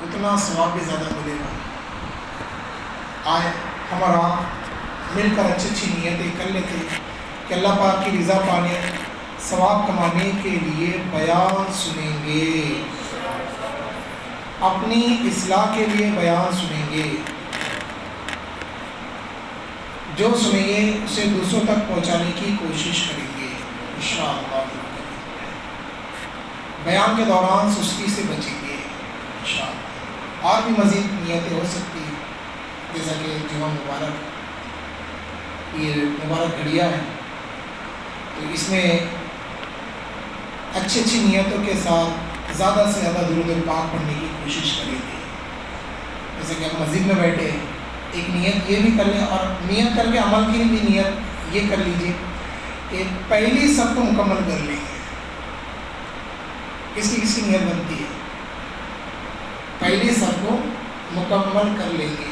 اتنا ثواب بھی زیادہ ملے گا۔ آئے ہم اور آپ مل کر اچھی اچھی نیتیں کر لیتے کہ اللہ پاک کی رضا پانے، ثواب کمانے کے لیے بیان سنیں گے، اپنی اصلاح کے لیے بیان سنیں گے، جو سنیں گے اسے دوسروں تک پہنچانے کی کوشش کریں گے انشاءاللہ۔ بیان کے دوران سستی سے بچیں گے انشاءاللہ۔ اور بھی مزید نیتیں ہو سکتی ہیں، جیسا کہ جمعہ مبارک، یہ مبارک گھڑیاں ہیں، تو اس میں اچھی اچھی نیتوں کے ساتھ زیادہ سے زیادہ درود پاک پڑھنے کی کوشش کریں گے۔ جیسے کہ ہم مسجد میں بیٹھے ایک نیت یہ بھی کر لیں، اور نیت کر کے عمل کی بھی نیت یہ کر لیجیے کہ پہلی صف کو مکمل کر لیں گے۔ کس کی نیت بنتی ہے؟ پہلی صف کو مکمل کر لیں گے۔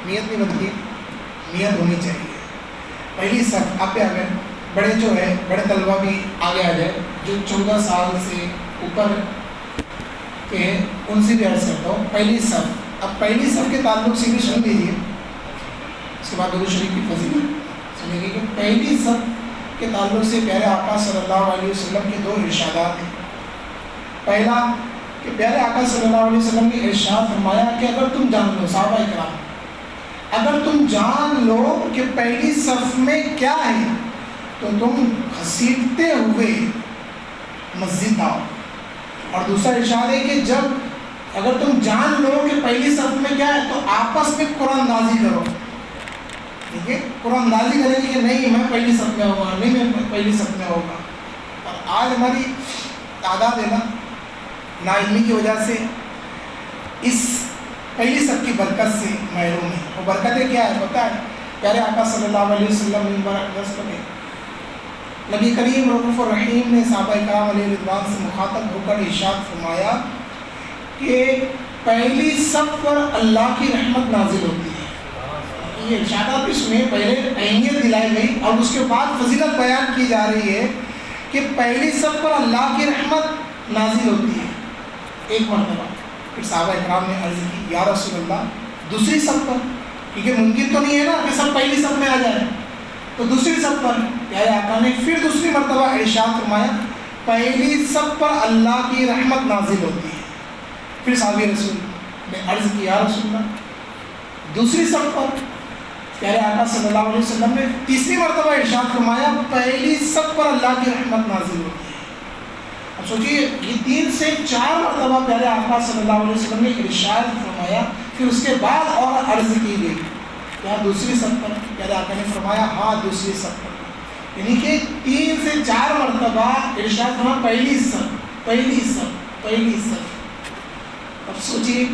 نیت نہیں بنتی، نیت ہونی چاہیے۔ پہلی صف آپ پہ آ گئے، بڑے جو ہے بڑے طلبہ بھی آگے آ جائے، جو 14 سال سے اوپر کے ہیں ان سے بھی عرض کرتا ہوں پہلی صف۔ اب پہلی صف کے تعلق سے بھی سن لیجیے، اس کے بعد درود شریف کی فضیلت سنیں گے کہ پہلی صف کے تعلق سے پیارے آقا صلی اللہ علیہ وسلم کے 2 ارشادات ہیں۔ پہلا کہ پیارے آقا صلی اللہ علیہ وسلم نے ارشاد فرمایا کہ اگر تم جان لو، صحابہ کرام، اگر تم جان لو کہ پہلی صف میں کیا ہے تو تم گھسیٹتے ہوئے مسجد آؤ۔ اور دوسرا ارشاد ہے کہ جب اگر تم جان لو کہ پہلی صف میں کیا ہے تو آپس میں قرآن اندازی کرو۔ ٹھیک ہے، قرآن اندازی کریں گے کہ نہیں میں پہلی صف میں ہوگا، نہیں میں پہلی صف میں ہوگا۔ اور آج ہماری تعداد ہے نا ناعلمی کی وجہ سے اس پہلی صف کی برکت سے محروم ہے۔ وہ برکتیں کیا ہے پتہ ہے؟ پیارے آقا صلی اللہ علیہ وسلم نے مبارک میں نبی کریم رؤوف الرحیم نے صحابہ کرام علیہ رضوان سے مخاطب ہو کر ارشاد فرمایا کہ پہلی صف پر اللہ کی رحمت نازل ہوتی ہے۔ یہ ارشادات بھی سنیں، پہلے اہمیت دلائی گئی اور اس کے بعد فضیلت بیان کی جا رہی ہے کہ پہلی صف پر اللہ کی رحمت نازل ہوتی ہے ایک مرتبہ۔ پھر صحابہ اکرام نے عرض کی یا رسول اللہ دوسری صف پر، کیونکہ ممکن تو نہیں ہے نا کہ سب پہلی صف میں آ جائیں، تو دوسری صف پر پیارے آقا نے پھر دوسری مرتبہ ارشاد فرمایا پہلی صف پر اللہ کی رحمت نازل ہوتی ہے۔ پھر صحابی رسول نے عرض کی یا رسول اللہ دوسری صف پر، پیارے آقا صلی اللہ علیہ وسلم نے تیسری مرتبہ ارشاد فرمایا پہلی صف پر اللہ کی رحمت نازل ہوتی ہے۔ اب سوچیے یہ 3 سے 4 مرتبہ پیارے آقا صلی اللہ علیہ وسلم نے ارشاد فرمایا، پھر اس کے بعد اور عرض کی گئی کیا دوسری صف پر؟ پیارے آقا نے فرمایا ہاں دوسری صف پر، یعنی کہ 3 سے 4 مرتبہ ارشاد فرمایا پہلی صف پہلی صف پہلی صف۔ اب سوچیے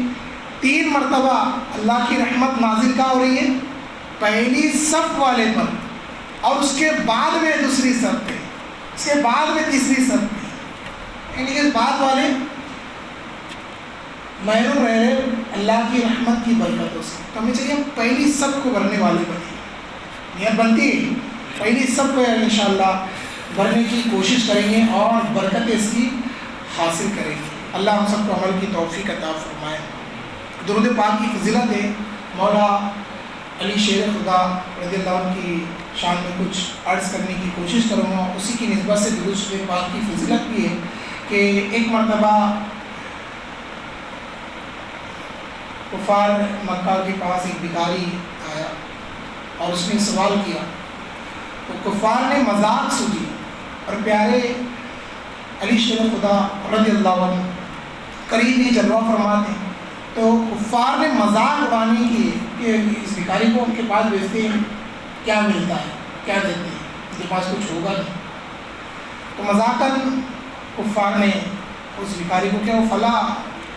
3 مرتبہ اللہ کی رحمت نازل کا ہو رہی ہے پہلی صف والے پر، اور اس کے بعد میں دوسری صف پہ، اس کے بعد میں تیسری صف پہ، یعنی کہ بعد والے محروم رہ رہے اللہ کی رحمت کی برکتوں سے۔ تو ہمیں چاہیے ہم پہلی صف کو بھرنے والے بنے، نیت بنتی ہے پہلی صف کو انشاءاللہ بھرنے کی کوشش کریں گے اور برکت اس کی حاصل کریں گے۔ اللہ ہم سب کو عمل کی توفیق عطا فرمائے۔ درود پاک کی فضیلت ہے، مولا علی شیر خدا رضی اللہ عنہ کی شان میں کچھ عرض کرنے کی کوشش کروں گا، اسی کی نسبت سے درود پاک کی فضیلت بھی ہے کہ ایک مرتبہ کفار مکہ کے پاس ایک بھکاری آیا اور اس نے سوال کیا، تو کفار نے مذاق سوچی اور پیارے علی شیر خدا رضی اللہ عنہ قریب ہی جلوہ فرماتے ہیں، تو کفار نے مذاق اڑانے کی کہ اس بھکاری کو ان کے پاس بھیجتے ہیں کیا ملتا ہے، کیا دیتے ہیں، ان کے پاس کچھ ہوگا نہیں۔ تو مذاقاً کفار نے اس بھکاری کو کیا وہ فلاں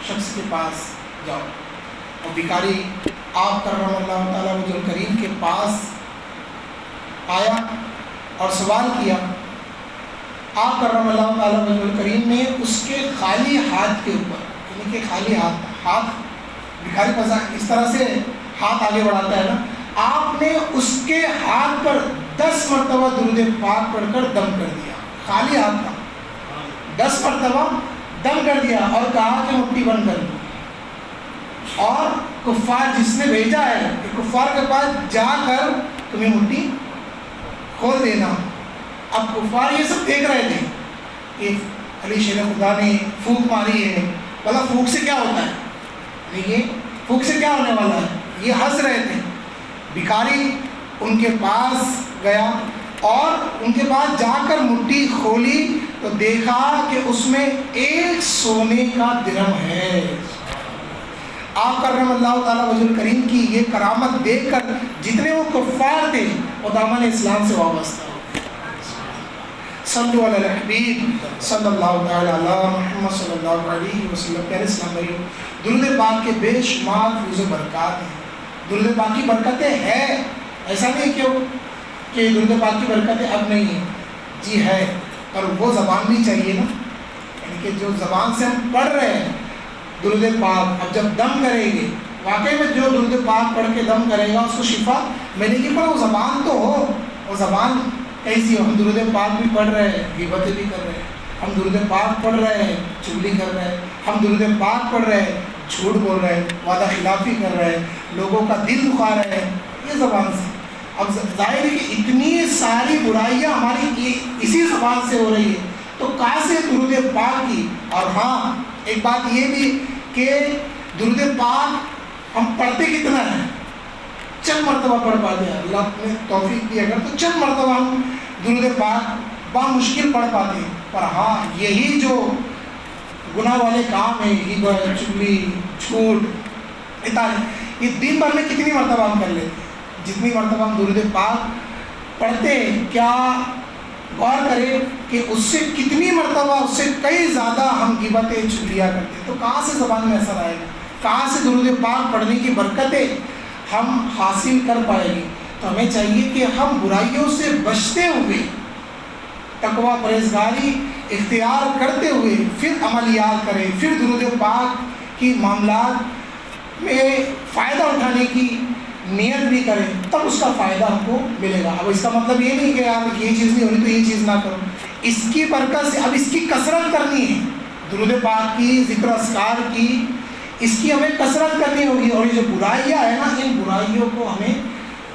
شخص کے پاس جاؤ، اور بھکاری آپ کرم اللہ تعالیٰ وجہ الکریم کے پاس آیا اور سوال کیا۔ آپ کرم اللہ تعالیٰ وجہ الکریم نے اس کے خالی ہاتھ کے اوپر، یعنی کہ خالی ہاتھ بھکاری پسا اس طرح سے ہاتھ آگے بڑھاتا ہے نا، آپ نے اس کے ہاتھ پر 10 مرتبہ درود پاک پڑھ کر دم کر دیا، خالی ہاتھ کا 10 مرتبہ دم کر دیا اور کہا کہ مٹھی بند کر دو، اور کفار جس نے بھیجا ہے کہ کفار کے پاس جا کر تمہیں مٹھی کھول دینا۔ اب کفار یہ سب دیکھ رہے تھے کہ علی شیر خدا نے پھونک ماری ہے، بھلا پھونک سے کیا ہوتا ہے، یہ پھونک سے کیا ہونے والا ہے، یہ ہنس رہے تھے۔ بھکاری ان کے پاس گیا اور ان کے پاس جا کر مٹھی کھولی تو دیکھا کہ اس میں ایک سونے کا درہم ہے۔ آپ کرم اللہ تعالیٰ وجہ الکریم کی یہ کرامت دیکھ کر جتنے وہ کفار تھے وہ دامن اسلام سے وابستہ ہو۔ صلو علی الحبیب صلی اللہ تعالیٰ علی محمد صلی اللہ علیہ وسلم۔ پیارے اسلام بھائیو، درود پاک کے بے شمار فیض و برکات ہیں۔ درود پاک کی برکتیں ہیں، ایسا نہیں کہ درود پاک کی برکتیں اب نہیں ہیں، جی ہے، پر وہ زبان بھی چاہیے نا، یعنی کہ جو زبان سے ہم پڑھ رہے ہیں درود پاک، اب جب دم کریں گے واقعی میں جو درود پاک پڑھ کے دم کرے گا اس کو شفا ملے گی، پر وہ زبان تو ہو، وہ زبان کیسی ہو؟ ہم درود پاک بھی پڑھ رہے ہیں، غیبتیں بھی کر رہے ہیں، ہم درود پاک پڑھ رہے ہیں، چغلی کر رہے ہیں، ہم درود پاک پڑھ رہے ہیں، جھوٹ بول رہے ہیں، وعدہ خلافی کر رہے ہیں، لوگوں کا دل دکھا رہے ہیں، یہ زبان سے۔ اب ظاہر ہے کہ اتنی ساری برائیاں ہماری اسی زبان سے ہو رہی ہے، تو کہاں سے درود پاک کی؟ اور ہاں ایک بات یہ بھی کہ درود پاک ہم پڑھتے کتنا ہیں؟ چند مرتبہ پڑھ پاتے ہیں، اللہ نے توفیق دی اگر تو چند مرتبہ ہم درود پاک بامشکل پڑھ پاتے ہیں، پر ہاں یہی جو گناہ والے کام ہیں، غیبت، چغلی، جھوٹ، یہ دن بھر میں کتنی مرتبہ ہم کر لیتے ہیں؟ جتنی مرتبہ ہم درود پاک پڑھتے ہیں، کیا غور کریں کہ اس سے کتنی مرتبہ، اس سے کئی زیادہ ہم غیبتیں چغلیاں کرتے ہیں، تو کہاں سے زبان میں اثر آئے گا؟ کہاں سے درود پاک پڑھنے کی برکتیں ہم حاصل کر پائیں گے؟ تو ہمیں چاہیے کہ ہم برائیوں سے بچتے ہوئے، تقویٰ پرہیزگاری اختیار کرتے ہوئے پھر عملیات کریں، پھر درود پاک کی معاملات میں فائدہ اٹھانے کی نیت بھی کریں، تب اس کا فائدہ ہم کو ملے گا۔ اب اس کا مطلب یہ نہیں کہ یار یہ چیز نہیں ہو رہی تو یہ چیز نہ کرو، اس کی برکت سے اب اس کی کثرت کرنی ہے، درود پاک کی، ذکر اذکار کی، اس کی ہمیں کثرت کرنی ہوگی، اور یہ جو برائیاں ہیں نا، ان برائیوں کو ہمیں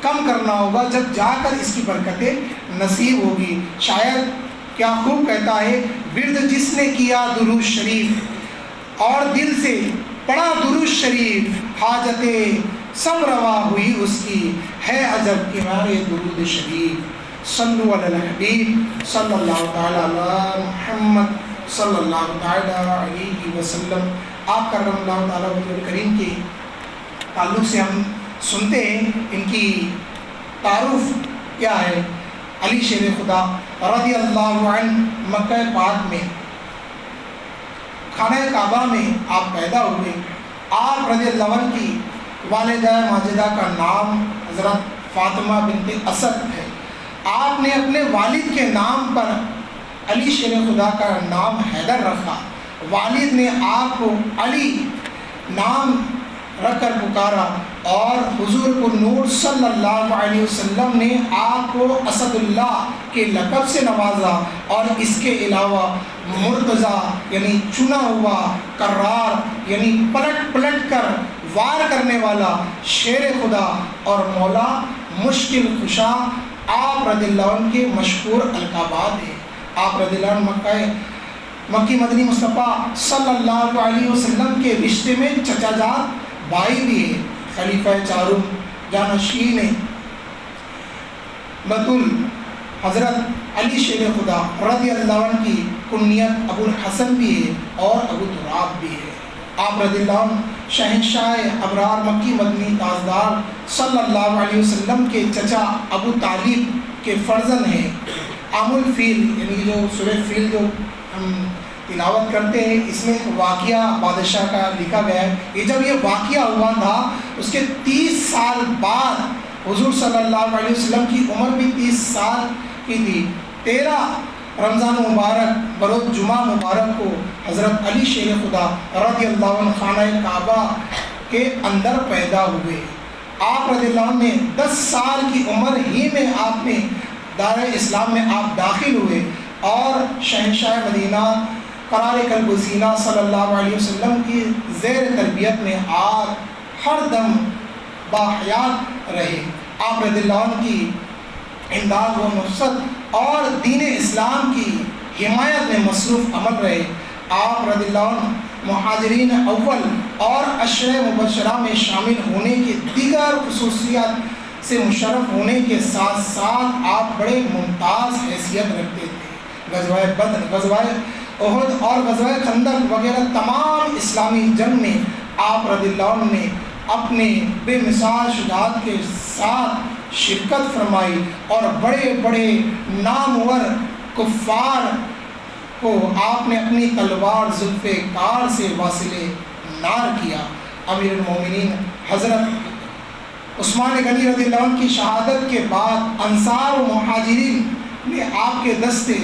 کم کرنا ہوگا، جب جا کر اس کی برکتیں نصیب ہوگی۔ شاید کیا خوب کہتا ہے، ورد جس نے کیا درود شریف اور دل سے پڑھا درود شریف، حاجتیں سب روا ہوئی اس کی، ہے عجب کنارے درود شریف۔ صلو علی الحبیب صلی اللہ تعالیٰ علی محمد صلی اللہ تعالیٰ علیہ وسلم۔ آپ کرم اللہ تعالیٰ وجہ کریم کے تعلق سے ہم سنتے ہیں ان کی تعارف کیا ہے۔ علی شیر خدا رضی اللہ عنہ مکہ پاک میں خانہ کعبہ میں آپ پیدا ہوئے۔ آپ رضی اللہ عنہ کی والدہ ماجدہ کا نام حضرت فاطمہ بنت اسد ہے۔ آپ نے اپنے والد کے نام پر علی شیر خدا کا نام حیدر رکھا، والد نے آپ کو علی نام رکھ کر پکارا، اور حضور کو نور صلی اللہ علیہ وسلم نے آپ کو اسد اللہ کے لقب سے نوازا، اور اس کے علاوہ مرتضیٰ یعنی چنا ہوا، کرار یعنی پلٹ پلٹ کر وار کرنے والا، شیر خدا اور مولا مشکل کشا آپ رضی اللہ عنہ کے مشہور القابات ہیں۔ آپ رضی اللہ عنہ مکی مدنی مصطفیٰ صلی اللہ علیہ وسلم کے رشتے میں چچا جات بھائی بھی ہیں۔ خلیفہ چارم جانشین بطول حضرت علی شیر خدا رضی اللہ عنہ کی کنیت ابو الحسن بھی ہے اور ابو تراب بھی ہے۔ آپ رضی اللہ عنہ شہنشاہ ابرار مکی مدنی تاجدار صلی اللہ علیہ وسلم کے چچا ابو طالب کے فرزند ہیں۔ عام الفیل یعنی جو سورہ فیل جو ہم تلاوت کرتے ہیں، اس میں واقعہ بادشاہ کا لکھا گیا ہے۔ یہ جب یہ واقعہ ہوا تھا اس کے 30 سال بعد حضور صلی اللہ علیہ وسلم کی عمر بھی 30 سال کی تھی۔ 13 رمضان مبارک بروز جمعہ مبارک کو حضرت علی شیر خدا رضی اللہ عنہ خانہ کعبہ کے اندر پیدا ہوئے۔ آپ رضی اللہ عنہ نے 10 سال کی عمر ہی میں آپ نے دار اسلام میں آپ داخل ہوئے، اور شہنشاہ مدینہ قرار قلب و سینہ صلی اللہ علیہ وسلم کی زیر تربیت میں آپ ہر دم باحیات رہے. آپ رضی اللہ عنہ کی امداد و نصرت اور دین اسلام کی حمایت میں مصروف عمل رہے. آپ رضی اللہ عنہ مہاجرین اول اور عشرہ مبشرہ میں شامل ہونے کے دیگر خصوصیات سے مشرف ہونے کے ساتھ ساتھ آپ بڑے ممتاز حیثیت رکھتے تھے. غزوہ بدر، غزوہ احد اور غزوہ خندق وغیرہ تمام اسلامی جنگ میں آپ رضی اللہ عنہ نے اپنے بے مثال شجاعت کے ساتھ شرکت فرمائی اور بڑے بڑے نامور کفار کو آپ نے اپنی تلوار ذوالفقار سے واصل نار کیا. امیر المومنین حضرت عثمان غنی رضی اللہ عنہ کی شہادت کے بعد انصار و مہاجرین نے آپ کے دستے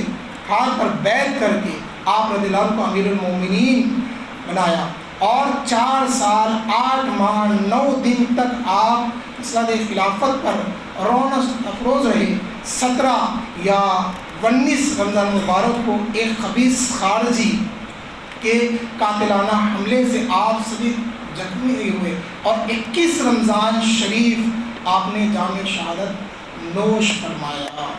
ہاتھ پر بیعت کر کے آپ رضی اللہ عنہ کو امیر المومنین بنایا اور 4 سال 8 ماہ 9 دن تک آپ مسند خلافت پر رونق افروز رہے. 17 یا 19 رمضان مبارک کو ایک خبیث خارجی کے قاتلانہ حملے سے آپ شدید زخمی ہوئے اور 21 رمضان شریف آپ نے جام شہادت نوش فرمایا.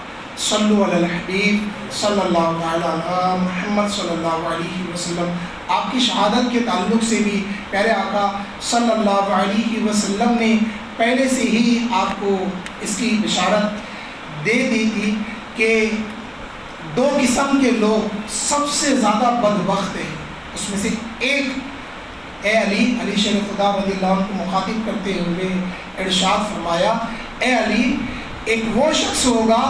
صلو علی الحبیب صلی اللہ علیہ محمد صلی اللہ علیہ وسلم. آپ کی شہادت کے تعلق سے بھی پیارے آقا صلی اللہ علیہ وسلم نے پہلے سے ہی آپ کو اس کی بشارت دے دی تھی کہ 2 قسم کے لوگ سب سے زیادہ بدبخت ہیں. اس میں سے ایک اے علی شیر خدا رضی اللہ عنہ کو مخاطب کرتے ہوئے ارشاد فرمایا، اے علی، ایک وہ شخص ہوگا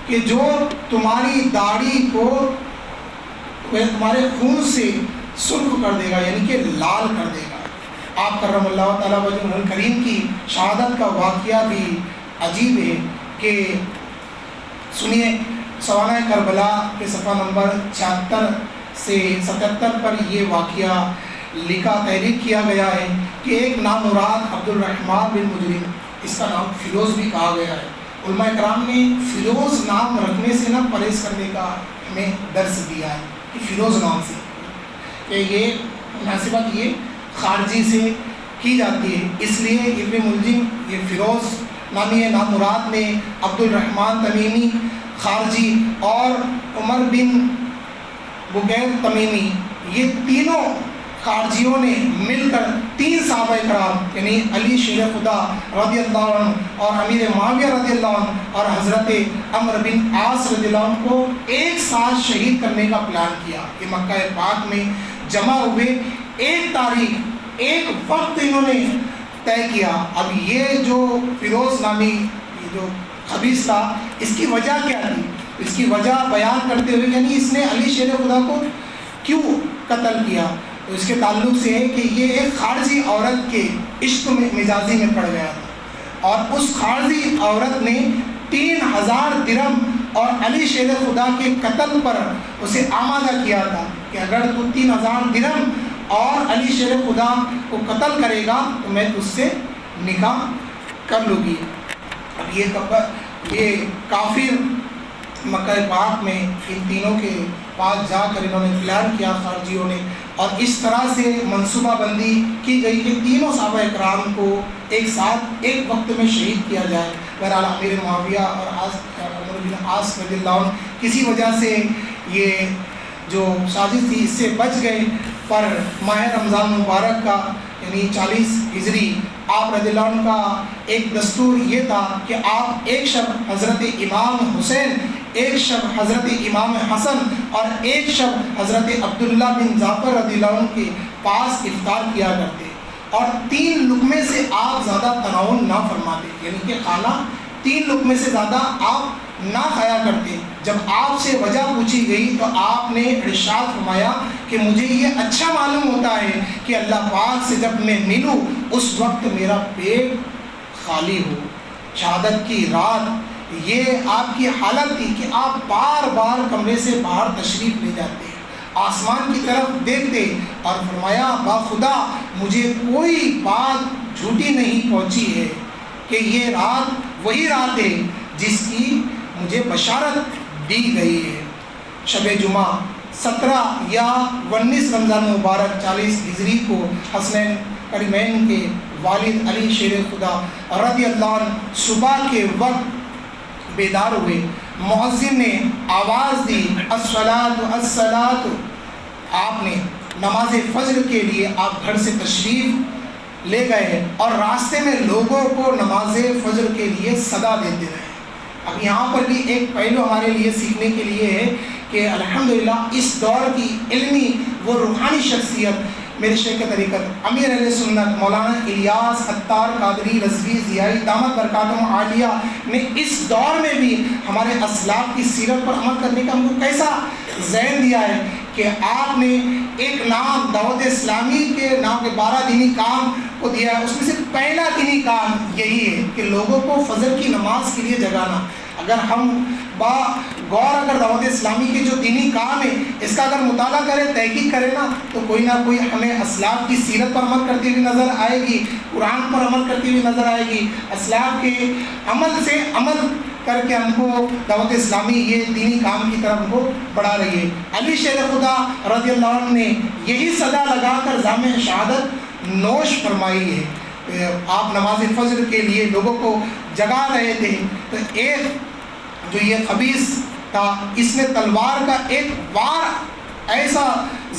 کہ جو تمہاری داڑھی کو تمہارے خون سے سرخ کر دے گا، یعنی کہ لال کر دے گا. آپ کرم اللہ تعالیٰ وجہ کریم کی شہادت کا واقعہ بھی عجیب ہے کہ سنیے. سوانح کربلا کے صفحہ نمبر 76 سے 77 پر یہ واقعہ لکھا تحریر کیا گیا ہے کہ ایک نامراد عبد الرحمن بن مجرم، اس کا نام فیروز بھی کہا گیا ہے. علماء کرام نے فیروز نام رکھنے سے نہ پرہیز کرنے کا ہمیں درس دیا ہے کہ فیروز نام سے کہ یہ مناسبت یہ خارجی سے کی جاتی ہے. اس لیے ابن ملجم یہ فیروز نامی نامراد نے عبد الرحمن تمیمی خارجی اور عمر بن بغیر تمیمی، یہ تینوں خارجیوں نے مل کر 3 صحابہ کرام یعنی علی شیر خدا رضی اللہ عنہ اور امیر معاویہ رضی اللہ عنہ اور حضرت عمرو بن عاص رضی اللہ عنہ کو ایک ساتھ شہید کرنے کا پلان کیا. یہ مکہ پاک میں جمع ہوئے، ایک تاریخ ایک وقت انہوں نے طے کیا. اب یہ جو فیروز نامی یہ جو خبیث تھا، اس کی وجہ کیا تھی؟ اس کی وجہ بیان کرتے ہوئے یعنی اس نے علی شیر خدا کو کیوں قتل کیا، تو اس کے تعلق سے ہے کہ یہ ایک خارجی عورت کے عشق میں مزاجی میں پڑ گیا تھا اور اس خارجی عورت نے 3000 درہم اور علی شیر خدا کے قتل پر اسے آمادہ کیا تھا کہ اگر تو 3000 درہم اور علی شیر خدا کو قتل کرے گا تو میں تجھ سے نکاح کر لوں گی. اب یہ کافر مکہ پاک میں ان تینوں کے پاس جا کر انہوں نے پلان کیا خارجیوں نے، اور اس طرح سے منصوبہ بندی کی گئی کہ تینوں صحابہ اکرام کو ایک ساتھ ایک وقت میں شہید کیا جائے. بہرحال امیر معاویہ اور عمرو بن عاص رضی اللہ عنہ کسی وجہ سے یہ جو سازش تھی اس سے بچ گئے، پر ماہ رمضان مبارک کا یعنی 40 ہجری آپ رضی اللہ عنہ کا ایک دستور یہ تھا کہ آپ ایک شب حضرت امام حسین، ایک شب حضرت امام حسن اور ایک شب حضرت عبداللہ بن جعفر رضی اللہ عنہ کے پاس افطار کیا کرتے اور 3 لقمے سے آپ زیادہ تناول نہ فرماتے، یعنی کہ کھانا 3 لقمے سے زیادہ آپ نہ کھایا کرتے. جب آپ سے وجہ پوچھی گئی تو آپ نے ارشاد فرمایا کہ مجھے یہ اچھا معلوم ہوتا ہے کہ اللہ پاک سے جب میں ملوں اس وقت میرا پیٹ خالی ہو. شہادت کی رات یہ آپ کی حالت تھی کہ آپ بار بار کمرے سے باہر تشریف لے جاتے، آسمان کی طرف دیکھتے اور فرمایا باخدا مجھے کوئی بات جھوٹی نہیں پہنچی ہے کہ یہ رات وہی رات ہے جس کی مجھے بشارت دی گئی ہے. شب جمعہ 17 یا 19 رمضان مبارک 40 ہجری کو حسنین کریمین کے والد علی شیر خدا رضی اللہ عنہ صبح کے وقت بیدار ہوئے. مؤذن نے آواز دی الصلاۃ الصلاۃ. آپ نے نماز فجر کے لیے آپ گھر سے تشریف لے گئے اور راستے میں لوگوں کو نماز فجر کے لیے صدا دیتے رہے. اب یہاں پر بھی ایک پہلو ہمارے لیے سیکھنے کے لیے ہے کہ الحمدللہ اس دور کی علمی و روحانی شخصیت میرے شیخ طریقت امیر اہل سنت مولانا الیاس عطار قادری رضوی ضیائی دامت برکاتہم عالیہ نے اس دور میں بھی ہمارے اسلاف کی سیرت پر عمل کرنے کا ہم کو کیسا ذہن دیا ہے کہ آپ نے ایک نام دعوت اسلامی کے نام کے 12 دینی کام کو دیا ہے. اس میں سے پہلا دینی کام یہی ہے کہ لوگوں کو فجر کی نماز کے لیے جگانا. اگر ہم با غور اگر دعوت اسلامی کے جو دینی کام ہے اس کا اگر مطالعہ کریں تحقیق کریں نا تو کوئی نہ کوئی ہمیں اسلاف کی سیرت پر عمل کرتی ہوئی نظر آئے گی, قرآن پر عمل کرتی ہوئی نظر آئے گی. اسلاف کے عمل سے عمل کر کے ہم کو دعوت اسلامی یہ دینی کام کی طرف ہم کو بڑھا رہی ہے. علی شیر خدا رضی اللہ عنہ نے یہی صدا لگا کر جام شہادت نوش فرمائی ہے. آپ نماز فجر کے لیے لوگوں کو جگا رہے تھے تو ایک جو یہ خبیث تھا اس نے تلوار کا ایک وار ایسا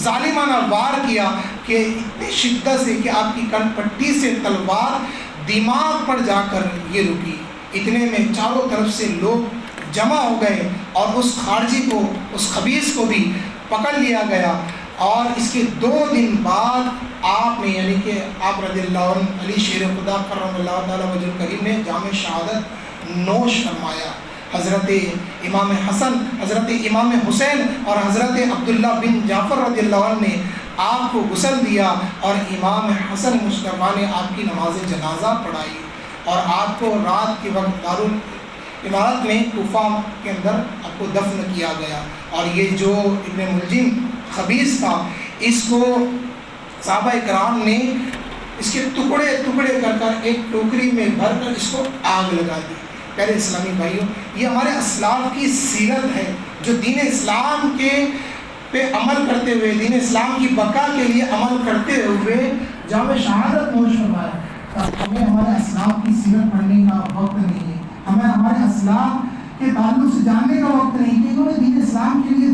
ظالمانہ وار کیا کہ اتنی شدت سے کہ آپ کی کن پٹی سے تلوار دماغ پر جا کر یہ رکی. اتنے میں چاروں طرف سے لوگ جمع ہو گئے اور اس خارجی کو اس خبیث کو بھی پکڑ لیا گیا. اور اس کے 2 دن بعد آپ نے یعنی کہ آپ رضی اللہ عنہ علی شیر خدا کرم اللہ تعالیٰ وجہ کریم نے جام شہادت نوش فرمایا. حضرت امام حسن, حضرت امام حسین اور حضرت عبداللہ بن جعفر رضی اللہ عنہ نے آپ کو غسل دیا اور امام حسن مصطفیٰ نے آپ کی نماز جنازہ پڑھائی اور آپ کو رات کے وقت دارالامارت میں کوفہ کے اندر آپ کو دفن کیا گیا. اور یہ جو ابن ملجم خبیث تھا اس کو صحابہ کرام نے اس کے ٹکڑے ٹکڑے کر کر ایک ٹوکری میں بھر کر اس کو آگ لگا دی. پیارے اسلامی بھائیوں, یہ ہمارے اسلاف کی سیرت ہے جو دین اسلام کے پہ عمل کرتے ہوئے, دین اسلام کی بقا کے لیے عمل کرتے ہوئے جام شہادت نوش فرمایا. ہمیں ہمارے اسلاف کی سیرت پڑھنے کا وقت نہیں ہے, ہمیں ہمارے اسلاف کے تعلق سے جاننے کا وقت نہیں کہ انہوں نے دین اسلام کے لیے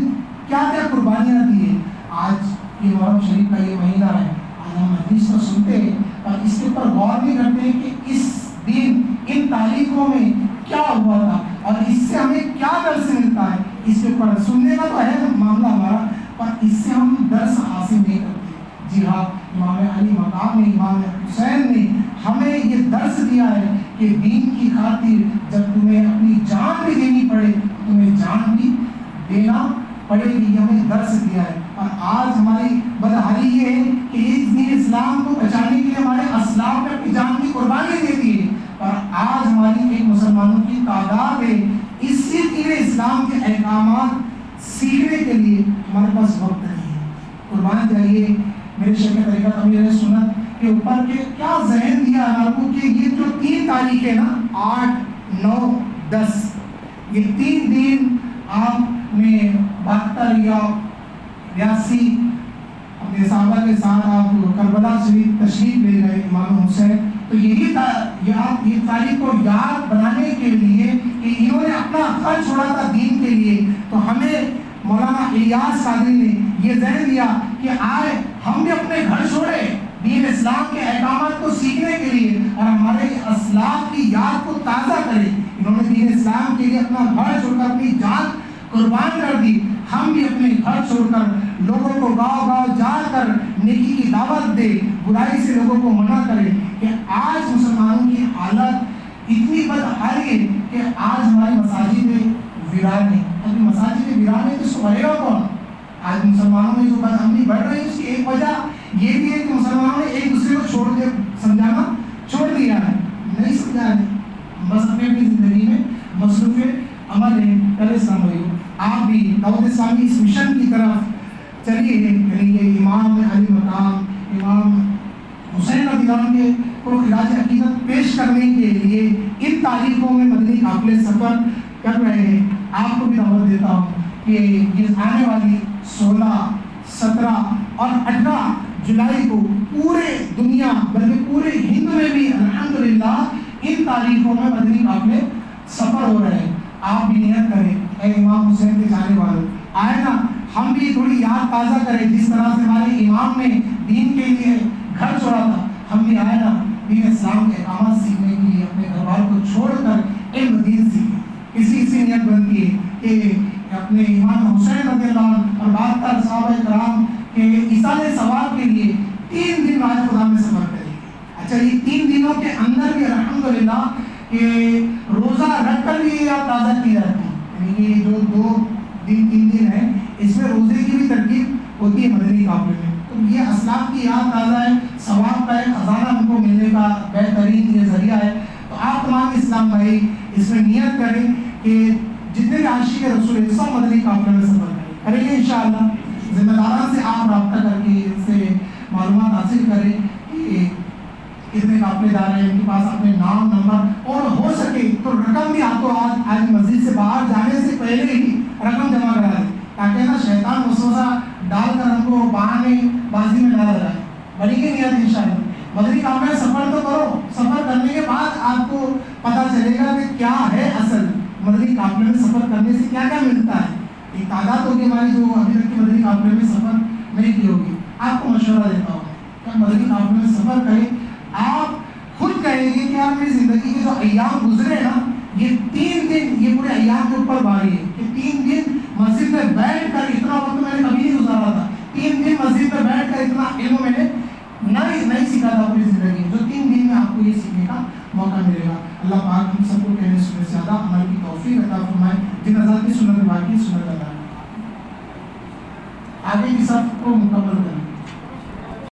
کیا کیا قربانیاں دی ہیں. آج یہ محرم شریف کا یہ مہینہ ہے, آج ہم حدیث تو سنتے ہیں اور اس کے اوپر غور نہیں کرتے کہ اس دن ان تاریخوں میں کیا ہوا تھا اور اس سے ہمیں کیا درس ملتا ہے. اس کے اوپر سننے کا تو ہے معاملہ ہمارا, پر اس سے ہم درس حاصل نہیں کرتے. جی ہاں, امام علی مقام نے, امام حسین نے ہمیں یہ درس دیا ہے کہ دین کی خاطر جب تمہیں اپنی جان بھی دینی پڑے تمہیں جان بھی دینا پڑے گی. ہمیں درس دیا ہے. اور آج ہماری بدحالی یہ ہے کہ اس دین اسلام کو بچانے کے لیے ہمارے اسلاف نے اپنی جان کی قربانی دے دی ہے, اور آج ہماری ایک مسلمانوں کی تعداد ہے اسی دین اسلام کے احکامات سیکھنے کے لیے ہمارے پاس وقت نہیں ہے. قربان جائیے میرے شیخ طریقت امیر سنت کے اوپر کہ کیا ذہن دیا ہمارے کو کہ یہ جو 3 تاریخ ہے نا 8, 9, 10 یہ 3 دن آپ نے 72 یا 82 اپنے صحابہ کے ساتھ آپ کربلا شریف تشریف لے گئے امام حسین. تو یہی یہ تاریخ کو یاد بنانے کے لیے کہ انہوں نے اپنا خرچ چھوڑا تھا دین کے لیے, تو ہمیں مولانا الیاس قادری نے یہ ذہن دیا کہ آئے ہم بھی اپنے گھر چھوڑے دین اسلام کے احکامات کو سیکھنے کے لیے اور ہمارے اسلاف کی یاد کو تازہ کرے. انہوں نے دین اسلام کے لیے اپنا گھر چھوڑ کر اپنی جان قربان کر دی. ہم بھی اپنے گھر چھوڑ کر لوگوں کو گاؤں گاؤں جا کر نیکی کی دعوت دے, برائی سے لوگوں کو منع کرے. کہ آج مسلمانوں کی حالت اتنی بدحالی ہے کہ آج ہماری مساجد ویران ہے. ابھی مساجد ویران ہے تو اس کو بڑھے گا کون؟ آج مسلمانوں میں جو بدامنی بڑھ رہی ہے اس کی ایک وجہ یہ بھی ہے کہ مسلمانوں نے ایک دوسرے کو چھوڑ کے سمجھانا چھوڑ دیا ہے, نہیں سمجھا ہے, بس اپنی اپنی زندگی میں مصروف عمل ہے. پہلے اسلام ہوئی آپ بھی دعوت اسلامی اس مشن کی طرف چلیے, یعنی یہ امام علی مقام امام حسین رضی اللہ عنہ کو خراج عقیدت پیش کرنے کے لیے ان تاریخوں میں مدنی قافلے سفر کر رہے ہیں. آپ کو بھی دعوت دیتا ہوں کہ یہ آنے والی 16, 17 اور 18 جولائی کو پورے دنیا بلکہ پورے ہند میں بھی الحمدللہ ان تاریخوں میں مدنی قافلے سفر ہو رہے ہیں. آپ بھی نیت کریں اے امام حسین کے جانے والوں, آئے نا ہم بھی تھوڑی یاد تازہ کریں. جس طرح سے ہمارے امام نے دین کے لیے گھر چھوڑا تھا, ہم بھی آئے نا دین اسلام کے احکامات سیکھنے کے لیے اپنے گھر والوں کو چھوڑ کر علم دین سیکھیں. اسی نیت بنتی ہے کہ اپنے امام حسین رضی اللہ عنہ اور 72 صحابہ کرام کے ایصال ثواب کے لیے 3 دن راہ خدا میں سفر کریں. اچھا, یہ 3 دنوں کے اندر بھی الحمدللہ کہ روزہ رکھ کر بھی یاد تازہ کی جاتی ہے. یعنی یہ جو 2 دن 3 دن ہے اس میں روزے کی بھی ترکیب ہوتی ہے مدنی قافلے میں. تو یہ اسلاف کی یاد تازہ ہے, ثواب کا ایک خزانہ ہم کو ملنے کا بہترین یہ ذریعہ ہے. تو آپ تمام اسلام بھائی اس میں نیت کریں کہ جتنے بھی عاشق رسول ہیں سب مدنی قافلے میں سفر کریں گے انشاءاللہ. ذمہ داران سے آپ رابطہ کر کے اس سے معلومات حاصل کریں کہ کتنے قافلے دار ہیں, ان کے پاس اپنے نام نمبر اور ہو سکے تو رقم بھی ہاتھوں ہاتھ آج مسجد سے باہر جانے سے پہلے ہی رقم جمع کرا دیں, تاکہ نا شیطان وسوسہ ڈال کر ہم کو بہانے بازی میں نہ لگائے. بڑی کی نیت انشاءاللہ. مدنی قافلے میں سفر تو کرو, سفر کرنے کے بعد آپ کو پتہ چلے گا کہ کیا ہے اصل مدنی قافلے میں سفر کرنے سے کیا کیا ملتا ہے. ایک تعداد ہوگی ہماری جو ابھی تک کے مدنی قافلے میں سفر نہیں کی ہوگی. آپ کو مشورہ دیتا ہوں کہ مدنی قافلے میں سفر کریں. آپ خود کہیں گے کہ آپ میری زندگی کے جو ایام گزرے نا یہ 3 دن یہ پورے ایام کے اوپر باری ہے کہ 3 دن مسجد میں بیٹھ کر اتنا وقت میں نے کبھی نہیں گزارا تھا. 3 دن مسجد میں بیٹھ کر اتنا علم میں نے نہیں سیکھا تھا پوری زندگی. جو 3 دن میں آپ کو یہ سیکھنے کا موقع ملے گا. اللہ پاک ہم سب کو کہنے سننے سے زیادہ عمل کی توفیق عطا فرمائے. جن حضرات کی سنت باقی سنت اللہ